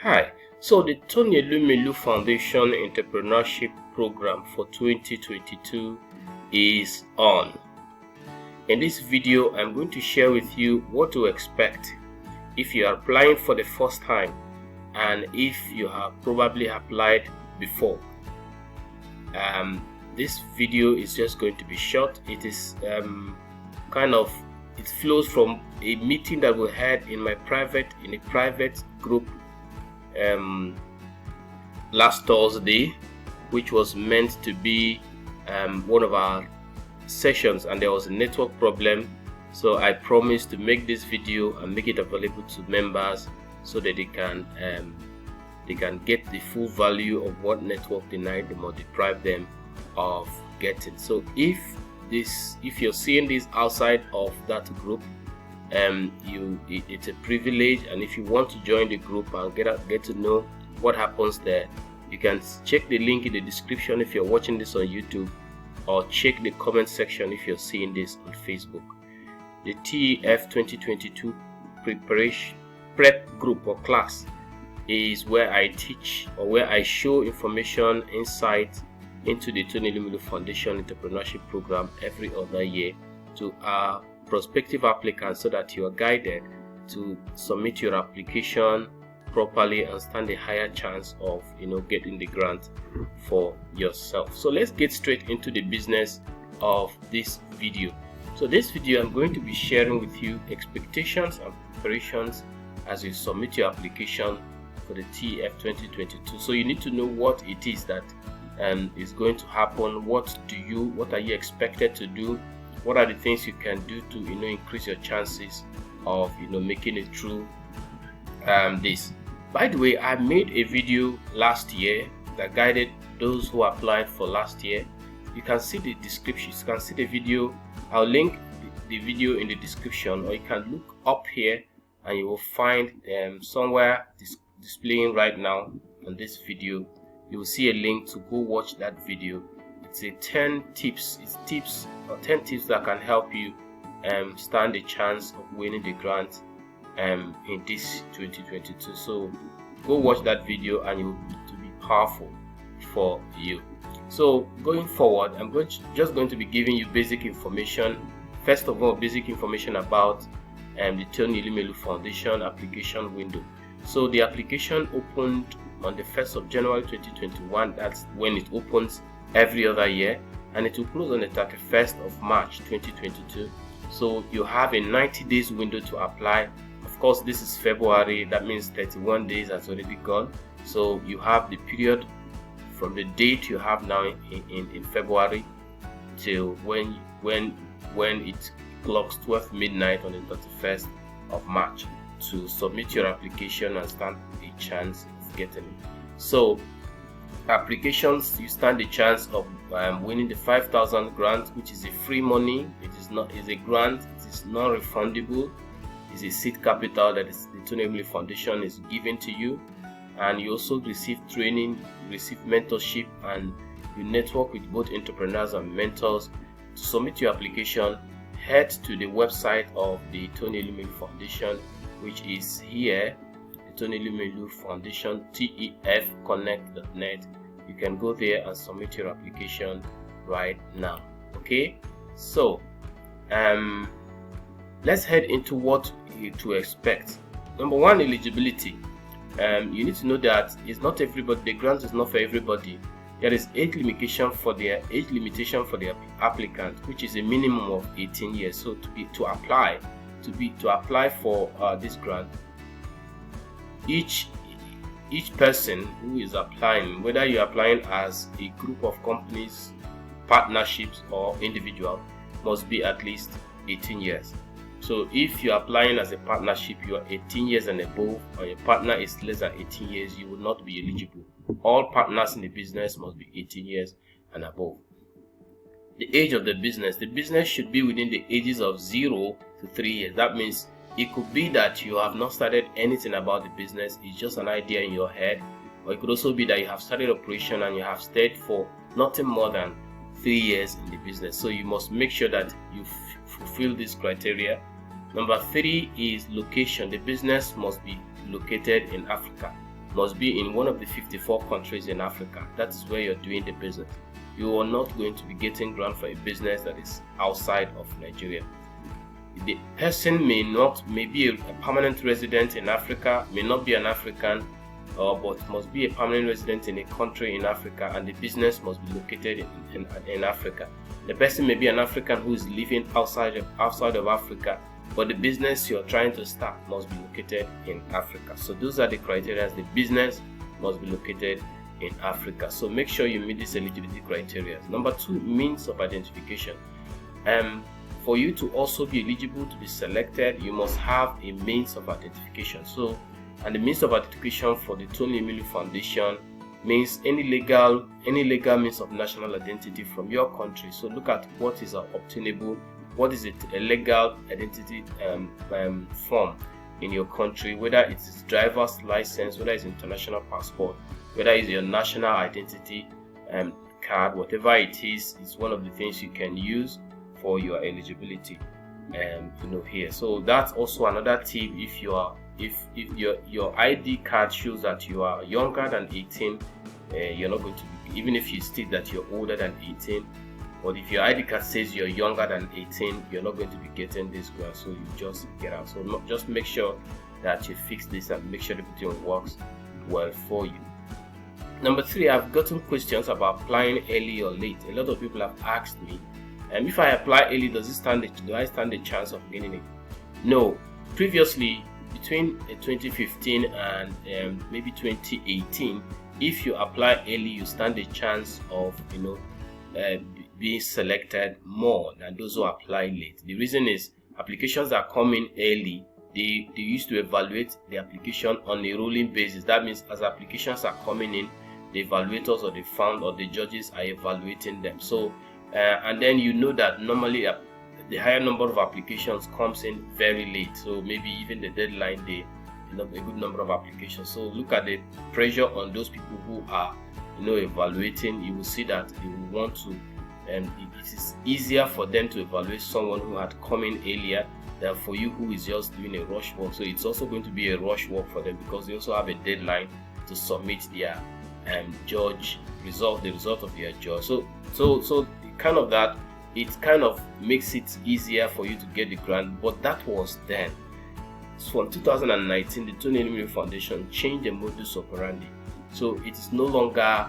Hi, so the Tony Elumelu Foundation Entrepreneurship Program for 2022 is on. In this video, I'm going to share with you what to expect if you are applying for the first time and if you have probably applied before. This video is just going to be short. It is it flows from a meeting that we had in a private group last Thursday, which was meant to be one of our sessions, and there was a network problem. So I promised to make this video and make it available to members so that they can get the full value of what network denied them or deprived them of getting. So if you're seeing this outside of that group, it's a privilege, and if you want to join the group and get to know what happens there, you can check the link in the description if you're watching this on YouTube, or check the comment section if you're seeing this on Facebook. The TEF2022 prep group or class is where I teach, or where I show information, insight into the Tony Elumelu Foundation Entrepreneurship Program every other year to our prospective applicants, so that you are guided to submit your application properly and stand a higher chance of getting the grant for yourself. So let's get straight into the business of this video. So this video, I'm going to be sharing with you expectations and preparations as you submit your application for the TEF2022. So you need to know what it is that is going to happen. What are you expected to do? What are the things you can do to increase your chances of making it through this? By the way, I made a video last year that guided those who applied for last year. You can see the description, you can see the video. I'll link the video in the description, or you can look up here and you will find somewhere displaying right now on this video. You will see a link to go watch that video. It's 10 tips that can help you stand a chance of winning the grant in this 2022. So go watch that video and it will be powerful for you. So going forward, I'm just going to be giving you basic information. First of all, basic information about the Tony Elumelu Foundation application window. So the application opened on the 1st of January 2021. That's when it opens every other year, and it will close on the 31st of March 2022. So you have a 90 days window to apply. Of course, this is February, that means 31 days has already gone. So you have the period from the date you have now in February till when it clocks 12 midnight on the 31st of March to submit your application and stand a chance of getting it. So applications, you stand a chance of winning the 5,000 grant, which is a free money. It is a grant. It is non-refundable. It's a seed capital that the Tony Elumelu Foundation is giving to you, and you also receive training, receive mentorship, and you network with both entrepreneurs and mentors. To submit your application, head to the website of the Tony Elumelu Foundation, which is here. Tony Elumelu Foundation, TEFconnect.net. You can go there and submit your application right now. Okay, so let's head into what to expect. Number one, eligibility. You need to know that it's not everybody. The grant is not for everybody. There is age limitation for the applicant, which is a minimum of 18 years. So to apply for this grant, each person who is applying, whether you're applying as a group of companies, partnerships, or individual, must be at least 18 years. So if you're applying as a partnership, you are 18 years and above, or your partner is less than 18 years, you will not be eligible. All partners in the business must be 18 years and above. The age of the business should be within the ages of 0 to 3 years. That means it could be that you have not started anything about the business, it's just an idea in your head. Or it could also be that you have started operation and you have stayed for nothing more than 3 years in the business. So you must make sure that you fulfill this criteria. Number 3 is location. The business must be located in Africa. must be in one of the 54 countries in Africa. That is where you're doing the business. You are not going to be getting grant for a business that is outside of Nigeria. The person may be a permanent resident in Africa, may not be an African, but must be a permanent resident in a country in Africa, and the business must be located in Africa. The person may be an African who is living outside of Africa, but the business you're trying to start must be located in Africa. So those are the criteria. The business must be located in Africa. So make sure you meet these eligibility criteria. Number 2, means of identification. For you to also be eligible to be selected, you must have a means of identification. So, and the means of identification for the Tony Elumelu Foundation means any legal means of national identity from your country. So look at what is obtainable, what is a legal identity form in your country, whether it is driver's license, whether it's international passport, whether it's your national identity card, whatever it is one of the things you can use for your eligibility here. So that's also another tip. If your ID card shows that you are younger than 18, you're not going to be, even if you state that you're older than 18, but if your ID card says you're younger than 18, you're not going to be getting this grant, so you just get out. So just make sure that you fix this and make sure everything works well for you. Number 3, I've gotten questions about applying early or late. A lot of people have asked me, if I apply early, do I stand a chance of getting it? No. Previously, between 2015 and maybe 2018, if you apply early, you stand a chance of being selected more than those who apply late. The reason is applications that come in early, they used to evaluate the application on a rolling basis. That means as applications are coming in, the evaluators or the fund or the judges are evaluating them. So and then that normally the higher number of applications comes in very late, so maybe even the deadline day, a good number of applications. So look at the pressure on those people who are evaluating. You will see that they will want to, it is easier for them to evaluate someone who had come in earlier than for you who is just doing a rush work. So it's also going to be a rush work for them because they also have a deadline to submit their the result of their judge. So it kind of makes it easier for you to get the grant, but that was then. So from 2019, the Tony Elumelu Foundation changed the modus operandi. So it is no longer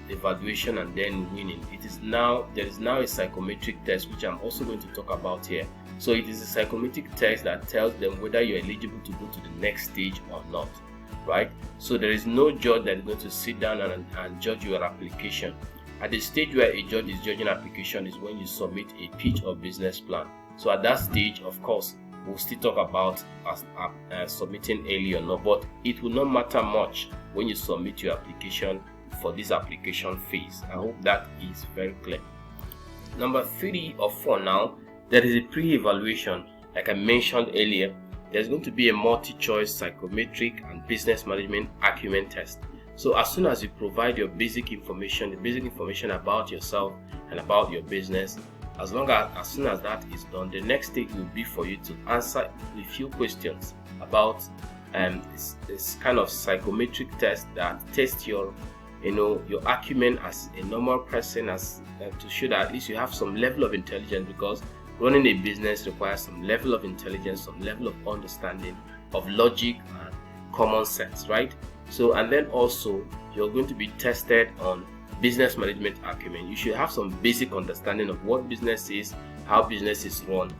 evaluation and then winning. There is now a psychometric test, which I'm also going to talk about here. So it is a psychometric test that tells them whether you're eligible to go to the next stage or not, right? So there is no judge that is going to sit down and judge your application. At the stage where a judge is judging application is when you submit a pitch or business plan. So at that stage, of course, we'll still talk about submitting early or not, but it will not matter much when you submit your application for this application phase. I hope that is very clear. Number 3 or 4 now, there is a pre-evaluation. Like I mentioned earlier, there's going to be a multi-choice psychometric and business management acumen test. So as soon as you provide your basic information, about yourself and about your business, as soon as that is done, the next stage will be for you to answer a few questions about this kind of psychometric test that tests your acumen as a normal person, to show that at least you have some level of intelligence, because running a business requires some level of intelligence, some level of understanding of logic and common sense, right? So, and then also you're going to be tested on business management acumen. You should have some basic understanding of what business is, how business is run.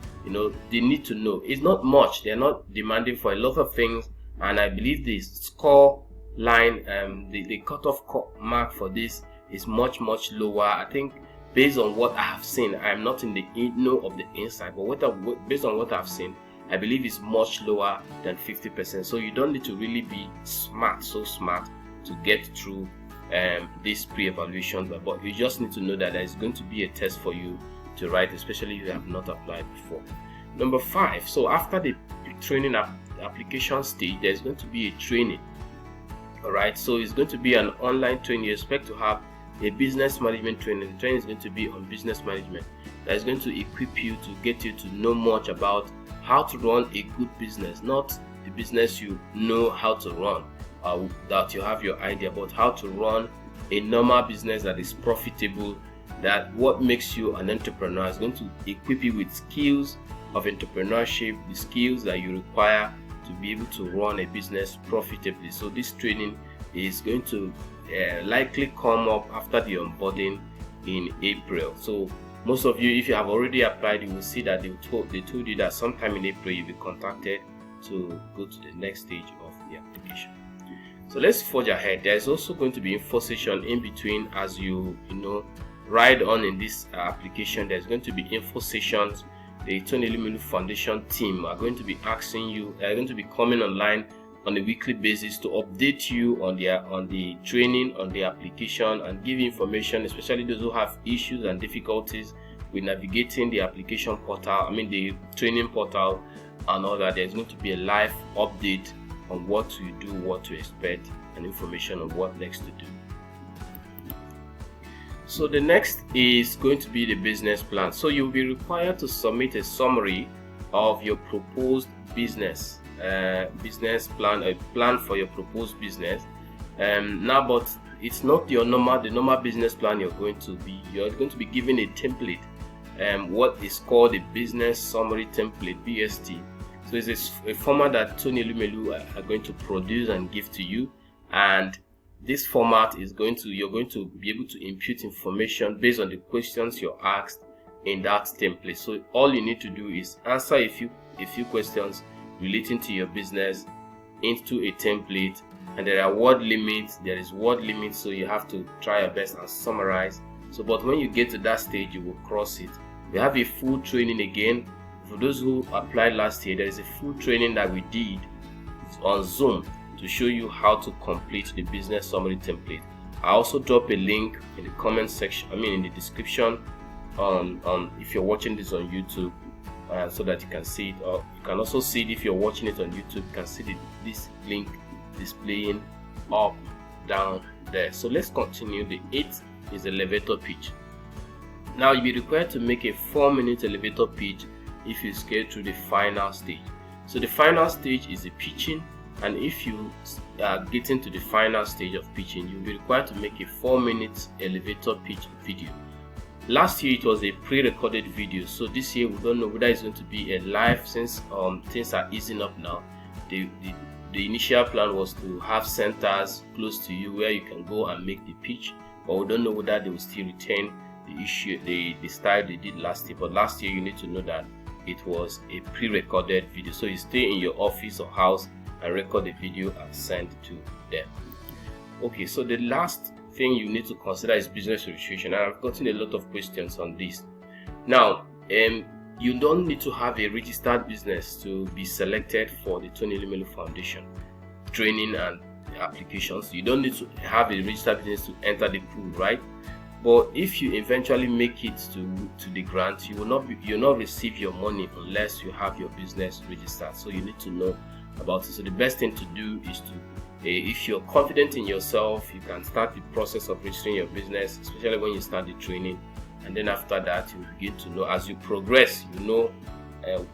They need to know. It's not much. They're not demanding for a lot of things, and I believe the score line, the cutoff mark for this is much lower. I think based on what I have seen, I'm not in the know of the inside, but based on what I've seen, I believe it's much lower than 50%. So you don't need to really be so smart to get through this pre-evaluation, but you just need to know that there is going to be a test for you to write, especially if you have not applied before. Number 5, so after the training application stage, there's going to be a training. Alright, so it's going to be an online training. You expect to have a business management training. The training is going to be on business management. That is going to equip you to get you to know much about how to run a good business, not the business you know how to run. that you have your idea, but how to run a normal business that is profitable, that what makes you an entrepreneur is going to equip you with skills of entrepreneurship, the skills that you require to be able to run a business profitably. So this training is going to likely come up after the onboarding in April. So most of you, if you have already applied, you will see that they told you that sometime in April you'll be contacted to go to the next stage of the application. So let's forge ahead. There's also going to be info session in between as you ride on in this application. There's going to be info sessions. The Tony Elumelu Foundation team are going to be asking you, they're going to be coming online on a weekly basis to update you on the training, on the application, and give you information, especially those who have issues and difficulties with navigating the application portal, the training portal and all that. There's going to be a live update on what to do, what to expect, and information on what next to do. So the next is going to be the business plan. So you'll be required to submit a summary of your proposed business plan, a plan for your proposed business. But it's not the normal business plan. You're going to be given a template, what is called a business summary template, BST. So it's a format that Tony Elumelu are going to produce and give to you, and this format is you're going to be able to impute information based on the questions you're asked in that template. So all you need to do is answer a few questions relating to your business into a template, and there are word limits. There is word limits, so you have to try your best and summarize. So, but when you get to that stage, you will cross it. We have a full training again. For those who applied last year, there is a full training that we did on Zoom to show you how to complete the business summary template. I also drop a link in the comment section, in the description on if you're watching this on YouTube, so that you can see it. Or you can also see it if you're watching it on YouTube. You can see this link displaying up, down there. So let's continue. The 8th is elevator pitch. Now you'll be required to make a 4-minute elevator pitch if you scale through the final stage. So the final stage is the pitching, and if you are getting to the final stage of pitching, you'll be required to make a 4-minute elevator pitch video. Last year it was a pre-recorded video, so this year we don't know whether it's going to be a live, since things are easing up now. The initial plan was to have centers close to you where you can go and make the pitch, but we don't know whether they will still retain the style they did last year. But last year you need to know that it was a pre-recorded video, so you stay in your office or house and record the video and send to them. Okay, so the last thing you need to consider is business registration, and I've gotten a lot of questions on this. Now, you don't need to have a registered business to be selected for the Tony Elumelu Foundation training and applications. You don't need to have a registered business to enter the pool, right? But if you eventually make it to the grant, you'll not receive your money unless you have your business registered. So you need to know about it. So the best thing to do is to, if you're confident in yourself, you can start the process of registering your business, especially when you start the training. And then after that, you begin to know, as you progress, you know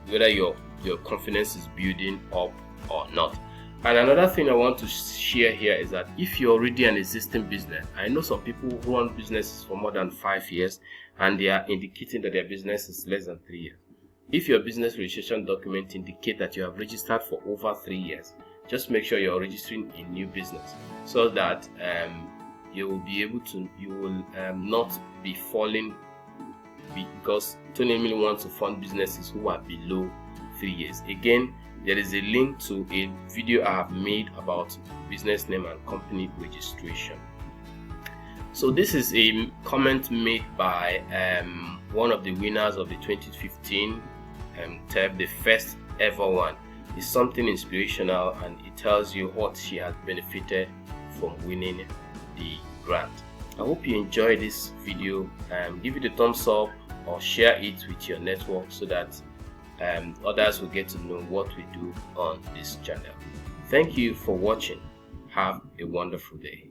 whether your confidence is building up or not. And another thing I want to share here is that if you're already an existing business, I know some people who run businesses for more than 5 years and they are indicating that their business is less than 3 years. If your business registration document indicate that you have registered for over 3 years, just make sure you're registering a new business so that you will not be falling, because Tony Elumelu wants to fund businesses who are below 3 years. Again, there is a link to a video I have made about business name and company registration. So this is a comment made by one of the winners of the 2015 TEF, the first ever one. It's something inspirational, and it tells you what she has benefited from winning the grant. I hope you enjoyed this video. Give it a thumbs up or share it with your network so that others will get to know what we do on this channel. Thank you for watching. Have a wonderful day.